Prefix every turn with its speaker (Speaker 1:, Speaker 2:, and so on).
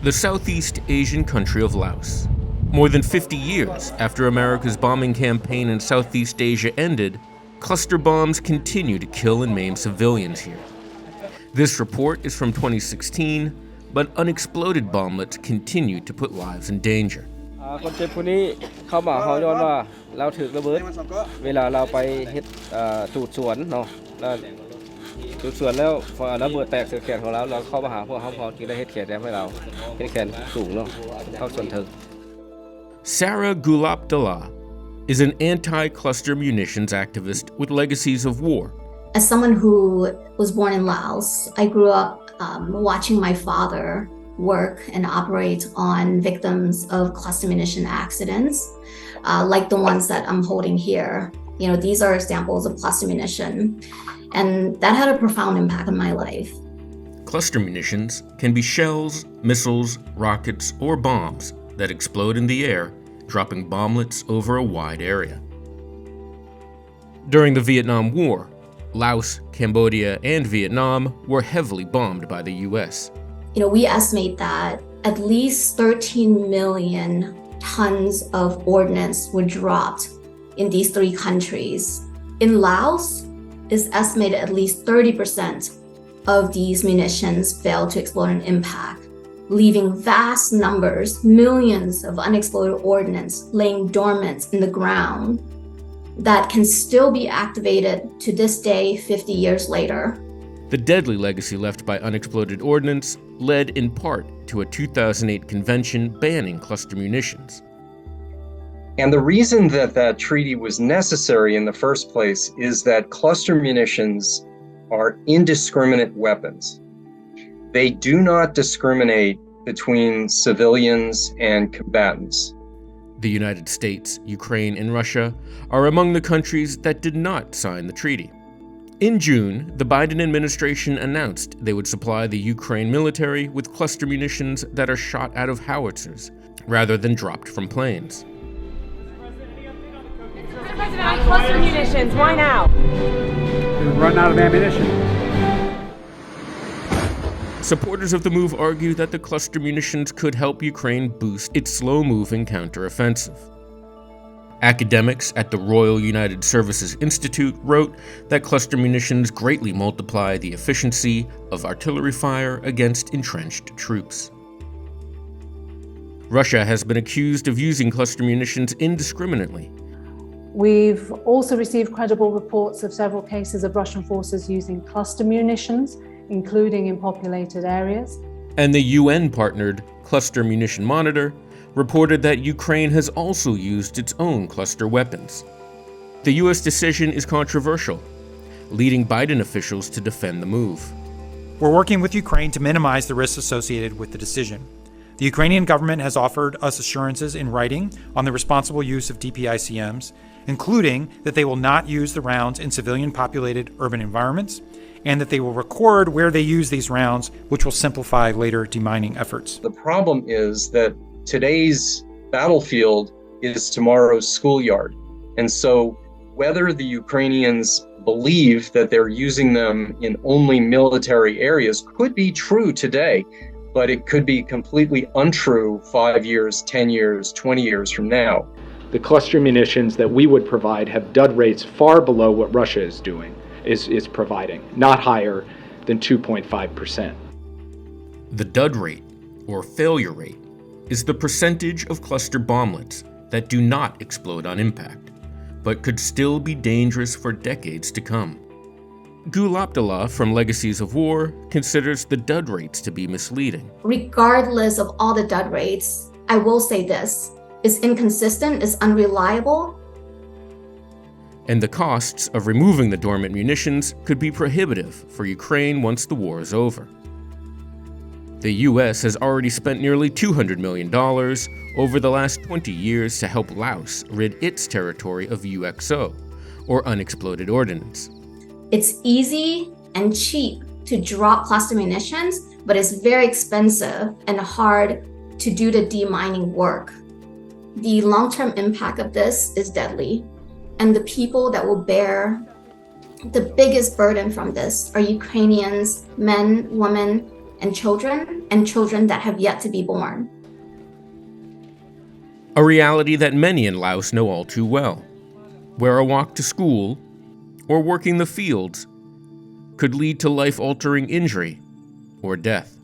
Speaker 1: the Southeast Asian country of Laos. More than 50 years after America's bombing campaign in Southeast Asia ended, cluster bombs continue to kill and maim civilians here. This report is from 2016, but unexploded bomblets continue to put lives in danger.
Speaker 2: คนเจ็บคนนี้เข้ามาเขาย้อนว่าเราถือระเบิดเวลาเราไปเฮ็ดจูดสวนเนาะแล้วจูดสวนแล้วพอระเบิดแตกใส่แขนของเราเราเข้ามาหาพวกเขาพอจึงได้เฮ็ดแขนแดงให้เราเฮ็ดแขนสูงเนาะเข้าส่วนถึง
Speaker 1: Sarah Gulabdallah is an anti-cluster munitions activist with legacies of war.
Speaker 3: As someone who was born in Laos, I grew up watching my father work and operate on victims of cluster munition accidents, like the ones that I'm holding here. You know, these are examples of cluster munition, and that had a profound impact on my life.
Speaker 1: Cluster munitions can be shells, missiles, rockets, or bombs that explode in the air, dropping bomblets over a wide area. During the Vietnam War, Laos, Cambodia, and Vietnam were heavily bombed by the U.S.
Speaker 3: You know, we estimate that at least 13 million tons of ordnance were dropped in these three countries. In Laos, it's estimated at least 30% of these munitions failed to explode on impact, leaving vast numbers, millions of unexploded ordnance laying dormant in the ground that can still be activated to this day 50 years later.
Speaker 1: The deadly legacy left by unexploded ordnance led in part to a 2008 convention banning cluster munitions.
Speaker 4: And the reason that that treaty was necessary in the first place is that cluster munitions are indiscriminate weapons. They do not discriminate between civilians and combatants.
Speaker 1: The United States, Ukraine, and Russia are among the countries that did not sign the treaty. In June, the Biden administration announced they would supply the Ukraine military with cluster munitions that are shot out of howitzers, rather than dropped from planes.
Speaker 5: Mr. President, cluster munitions, why now?
Speaker 6: We've run out of ammunition.
Speaker 1: Supporters of the move argue that the cluster munitions could help Ukraine boost its slow-moving counteroffensive. Academics at the Royal United Services Institute wrote that cluster munitions greatly multiply the efficiency of artillery fire against entrenched troops. Russia has been accused of using cluster munitions indiscriminately.
Speaker 7: We've also received credible reports of several cases of Russian forces using cluster munitions, including in populated areas.
Speaker 1: And the UN-partnered Cluster Munition Monitor reported that Ukraine has also used its own cluster weapons. The U.S. decision is controversial, leading Biden officials to defend the move.
Speaker 8: We're working with Ukraine to minimize the risks associated with the decision. The Ukrainian government has offered us assurances in writing on the responsible use of DPICMs, including that they will not use the rounds in civilian-populated urban environments, and that they will record where they use these rounds, which will simplify later demining efforts.
Speaker 4: The problem is that today's battlefield is tomorrow's schoolyard. And so whether the Ukrainians believe that they're using them in only military areas could be true today, but it could be completely untrue 5 years, 10 years, 20 years from now.
Speaker 9: The cluster munitions that we would provide have dud rates far below what Russia is doing, is providing, not higher than 2.5%.
Speaker 1: The dud rate, or failure rate, is the percentage of cluster bomblets that do not explode on impact, but could still be dangerous for decades to come. Gulabdallah from Legacies of War considers the dud rates to be misleading.
Speaker 3: Regardless of all the dud rates, I will say this: it's inconsistent, it's unreliable.
Speaker 1: And the costs of removing the dormant munitions could be prohibitive for Ukraine once the war is over. The U.S. has already spent nearly $200 million over the last 20 years to help Laos rid its territory of UXO, or unexploded ordnance.
Speaker 3: It's easy and cheap to drop cluster munitions, but it's very expensive and hard to do the demining work. The long-term impact of this is deadly, and the people that will bear the biggest burden from this are Ukrainians, men, women, and children that have yet to be born.
Speaker 1: A reality that many in Laos know all too well, where a walk to school or working the fields could lead to life-altering injury or death.